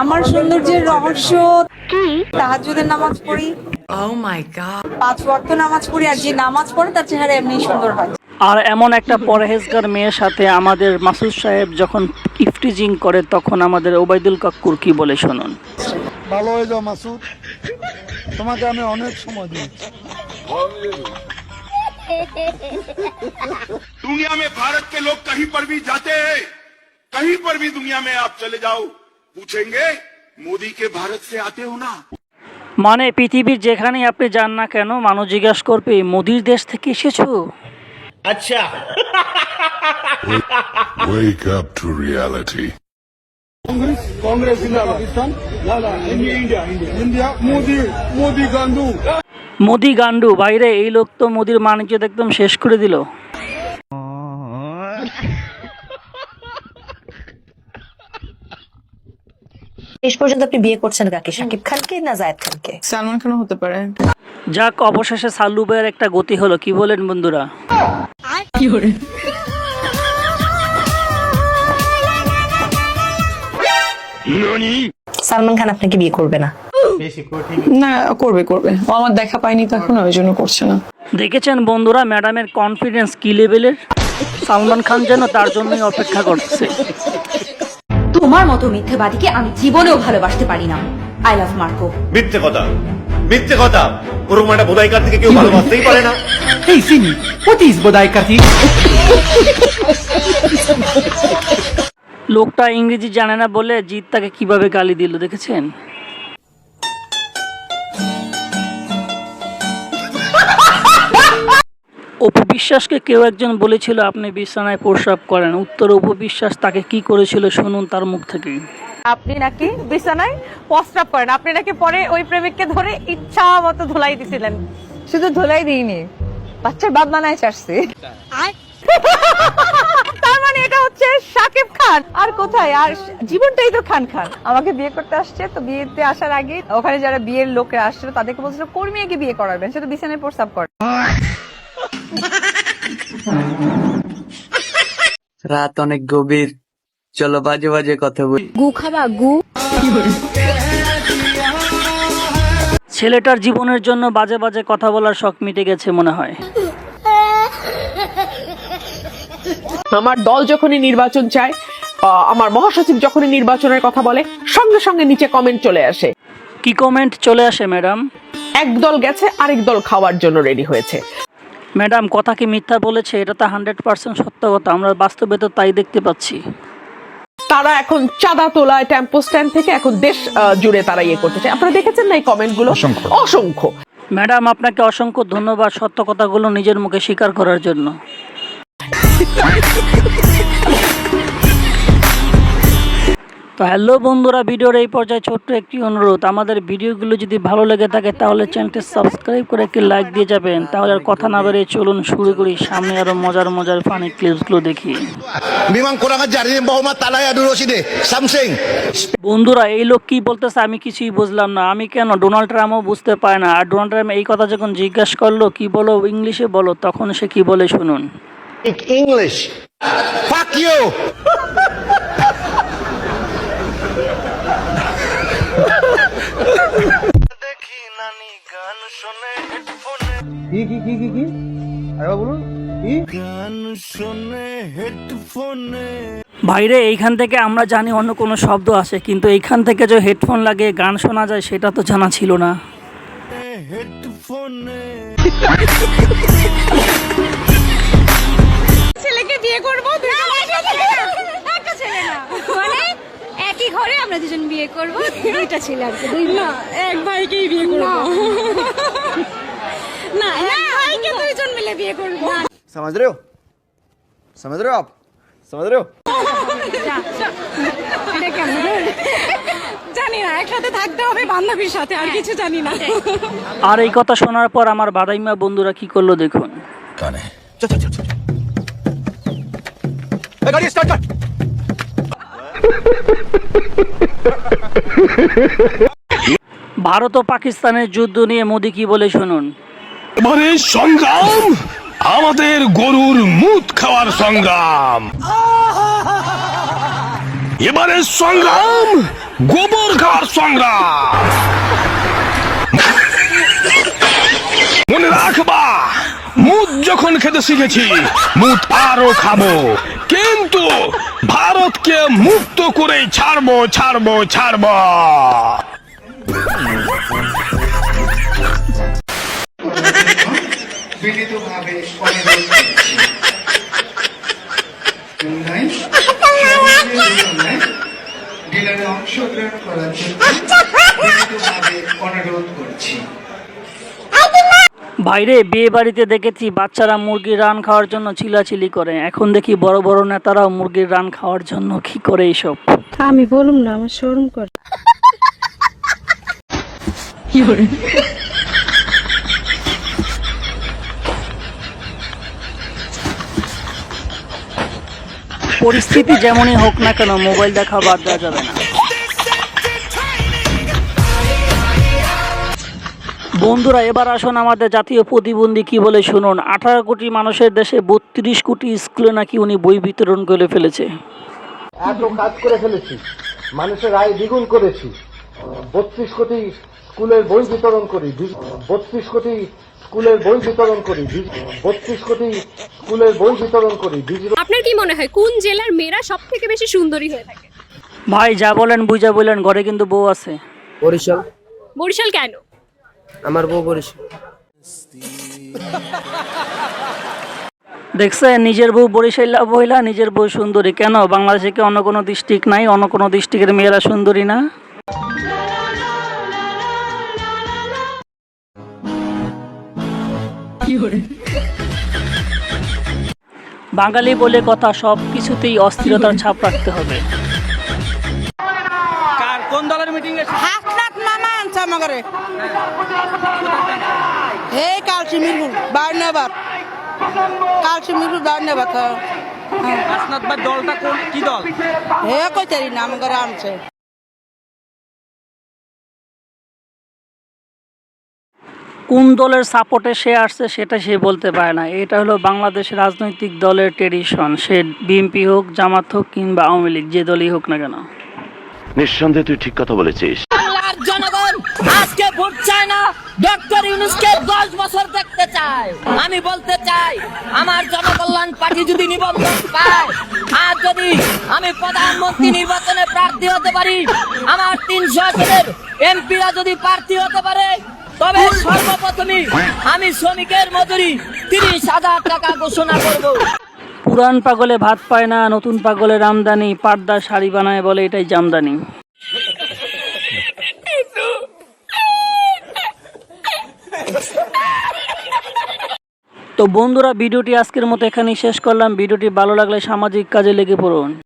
আমার সৌন্দর্যের রহস্য কি? তাহাজ্জুদের নামাজ পড়ি। Oh my god, 5 ওয়াক্ত নামাজ পড়ি, আর যে নামাজ পড়ে তার চেহারা এমনি সুন্দর হয়। আর এমন একটা পরহেজগার মেয়ের সাথে আমাদের মাসুদ সাহেব যখন ইফটিজিং করে তখন আমাদের ওবায়দুল কাক্কুর কি বলে শুনুন। ভালো হয়ে যাও মাসুদ, তোমাকে আমি অনেক সময় দিয়েছি। दुनिया में भारत के लोग कहीं पर भी जाते हैं, कहीं पर भी दुनिया में आप चले जाओ, पूछेंगे मोदी के भारत से आते हो ना। মানে পৃথিবীর যেখানেই আপনি যান না কেন মানুষ জিজ্ঞাসা করবে মোদির দেশ থেকে এসেছো। अच्छा Wake up to reality. Congress India Pakistan India India Modi Modi गांडू। মোদি গান্ডু বাইরে, এই লোক তো মোদির মানিজ্য একদম শেষ করে দিল। শেষ পর্যন্ত আপনি বিয়ে করছেন কাকে, শাকিব খানকে না জায়েদ খানকে? সালমান খানও হতে পারে। যাক, অবশেষে সাল্লু ভাইয়ের একটা গতি হলো, কি বলেন বন্ধুরা? সালমান খান আপনাকে বিয়ে করবে না? না, করবে করবে, ও আমার দেখা পায়নি তো এখন, ওই জন্য করছে না। দেখেছেন বন্ধুরা ম্যাডামের কনফিডেন্স কি লেভেলের। সালমান খান যেন তার জন্যই অপেক্ষা করছে। তোমার মতো মিথ্যেবাদীকে আমি জীবনেও ভালোবাসতে পারি না। I love Marco. মিথ্যে কথা, মিথ্যে কথা। ওরকম একটা বোধাইকার থেকে কেউ ভালোবাসতেই পারে না। Hey Simi, what is Bodaikati? লোকটা ইংরেজি জানে না বলে জিৎ তাকে কিভাবে গালি দিল দেখেছেন। অপু বিশ্বাসকে কেউ একজন বলেছিল আপনি বিছানায় প্রস্রাব করেন, উত্তর অপু বিশ্বাস তাকে কি করেছিল শুনুন তার মুখ থেকেই। আপনি নাকি বিছানায় প্রস্রাব করেন, আপনি নাকি পরে ওই প্রেমিককে ধরে ইচ্ছা মতো ধুলাই দিছিলেন। শুধু ধুলাই দিইনি, বাচ্চার বাপ বানায় চাচ্ছি। তার মানে এটা হচ্ছে শাকিব খান। আর কোথায়, আর জীবনটাই তো খান খান। আমাকে বিয়ে করতে আসছে, তো বিয়েতে আসার আগে ওখানে যারা বিয়ের লোকরা আসছিল তাদেরকে বলছিল কর্মীকে বিয়ে করাবেন, সে তো বিছানায় প্রস্রাব করে। রাত অনেক গভীর, চলো বাজে বাজে কথা বলি। গু খাবা গু? ছেলেটার জীবনের জন্য বাজে বাজে কথা বলার শখ মিটে গেছে মনে হয়। আমার দল যখনই নির্বাচন চায়, আমার মহাসচিব যখনই নির্বাচনের কথা বলে, সঙ্গে সঙ্গে নিচে কমেন্ট চলে আসে। কি কমেন্ট চলে আসে ম্যাডাম? এক দল গেছে, আরেক দল খাওয়ার জন্য রেডি হয়েছে। ম্যাডাম কথা কি মিথ্যা বলেছে? এটা তো 100% সত্য কথা, আমরা বাস্তবে তো তাই দেখতে পাচ্ছি। তারা এখন চাঁদা তোলায় টেম্পো স্ট্যান্ড থেকে এখন দেশ জুড়ে তারা ইয়ে করতে চায়। আপনারা দেখেছেন না এই কমেন্ট গুলো? অসংখ্য। ম্যাডাম আপনাকে অসংখ্য ধন্যবাদ সত্য কথাগুলো নিজের মুখে স্বীকার করার জন্য। তো হ্যালো বন্ধুরা, ভিডিওর এই পর্যায়ে ছোট্ট একটি অনুরোধ, আমাদের ভিডিওগুলো যদি ভালো লেগে থাকে তাহলে চ্যানেলটি সাবস্ক্রাইব করে একটি লাইক দিয়ে যাবেন। তাহলে আর কথা না বেরিয়ে চলুন শুরু করি, সামনে আরো মজার মজার ফানি ক্লিপসগুলো দেখি। বন্ধুরা এই লোক কি বলতেছে আমি কিছুই বুঝলাম না। আমি কেন ডোনাল্ড ট্রাম্পও বুঝতে পারে না। আর ডোনাল্ড ট্রাম্প এই কথা যখন জিজ্ঞাসা করলো কি বলো ইংলিশে বলো, তখন সে কি বলে শুনুন। English, fuck you. বাইরে এইখান থেকে আমরা জানি অন্য কোনো শব্দ আসে, কিন্তু এইখান থেকে যে হেডফোন লাগে গান শোনা যায় সেটা তো জানা ছিল না। ছেলেকে বিয়ে করব, একটা ছেলে না, মানে একই ঘরে আমরা দুজন বিয়ে করব, দুইটা ছেলে আর কি, দুই না এক ভাইকেই বিয়ে করব। না এক ভাইকে দুইজন মিলে বিয়ে করব। समझ रहे हो, समझ रहे हो आप, समझ रहे हो? জানি না, একসাথে থাকতে হবে বান্ধবীর সাথে, আর কিছু জানি না। আর এই কথা শোনার পর আমার বাদাইমা বন্ধুরা কি করলো দেখুন। गाड़ी स्टार्ट कर। ভারত ও পাকিস্তানের যুদ্ধ নিয়ে মোদি কি বলে শুনুন। এবারে সংগ্রাম আমাদের গরুর মুত খাওয়ার সংগ্রাম। এবারে সংগ্রাম গোবর খাওয়ার সংগ্রাম। মনে রাখবা, মুদ যখন খেতে শিখেছি, মুদ আরো খাবো, কিন্তু ভারতকে মুক্ত করে ছাড়বো ছাড়বো ছাড়বো। বিনীতভাবে ডিলারে অংশগ্রহণ করার জন্য বিনীতভাবে অনুরোধ করছি। বাইরে বিয়ে বাড়িতে দেখেছি বাচ্চারা মুরগির রান খাওয়ার জন্য চিল্লাচিল্লি করে, এখন দেখি বড় বড় নেতারাও মুরগির রান খাওয়ার জন্য কি করে এইসব। আমি বলুম না, আমার শরম করে। পরিস্থিতি যেমনই হোক না কেন মোবাইল দেখা বাদ দেওয়া যাবে না। বন্ধুরা, এবার আসুন আমাদের জাতীয় প্রতিবন্ধী কি বলে শুনুন। 18 কোটি মানুষের দেশে 32 কোটি স্কুলে নাকি উনি বই বিতরণ করে ফেলেছে। এত কাজ করে ফেলেছি, মানুষের আয় দ্বিগুণ করেছি, 32 কোটি স্কুলের বই বিতরণ করি, 32 কোটি স্কুলের বই বিতরণ করি, 32 কোটি স্কুলের বই বিতরণ করি। আপনার কি মনে হয় কোন জেলার মেয়েরা সব থেকে বেশি সুন্দরী হয়ে থাকে? ভাই যা বলেন বুঝা বলেন, ঘরে কিন্তু বউ আছে। বরিশাল। বরিশাল কেন? আমার বউ বরিশাল। দেখছেন, নিজের বউ বরিশাল বইলা নিজের বউ সুন্দরী। কেন বাংলাদেশে কি অন্য কোনো ডিস্ট্রিক্ট নাই? অন্য কোনো ডিস্ট্রিক্টের মেয়েরা সুন্দরী না? বাঙালি বলে কথা, সব কিছুতেই অস্থিরতার ছাপ রাখতে হবে। কোন দলের মিটিং এ? হাসনাত মামা আনছে আমাকে। এই কালসি মিরপুর বারনেবাদ, কালসি মিরপুর বারনেবাদ। হাসনাত ভাই দলটা কোন, কি দল? হে কইতারি না আমাকে আনছে। কোন দলের সাপোর্টে সে আসছে সেটা সে বলতে পারে না। এটা হলো বাংলাদেশ রাজনৈতিক দলের ট্রেডিশন। সে বিএনপি হোক, জামাত হোক কিংবা আওয়ামী লীগ, যে দলই হোক না কেন। নিঃসন্দেহে তুই ঠিক কথা বলেছিস। বাংলার জনগণ আজকে ভোট চায় না, ডক্টর ইউনূসকে 10 বছর দেখতে চায়। আমি বলতে চাই, আমার জনকল্যাণ পার্টি যদি নিবন্ধন পায়, আর যদি আমি প্রধানমন্ত্রী নির্বাচনে প্রার্থী হতে পারি, আমার 300 আসনের এমপিরা যদি প্রার্থী হতে পারে, তবে সর্বপ্রথমে আমি শ্রমিকের মজুরি 30,000 টাকা ঘোষণা করব। পুরান পাগলে ভাত পায় না, নতুন পাগলের আমদানি। পাড়দার শাড়ি বানায় বলে এটাই জামদানি। তো বন্ধুরা, ভিডিওটি আজকের মতো এখানেই শেষ করলাম। ভিডিওটি ভালো লাগলে সামাজিক কাজে লেগে পড়ুন।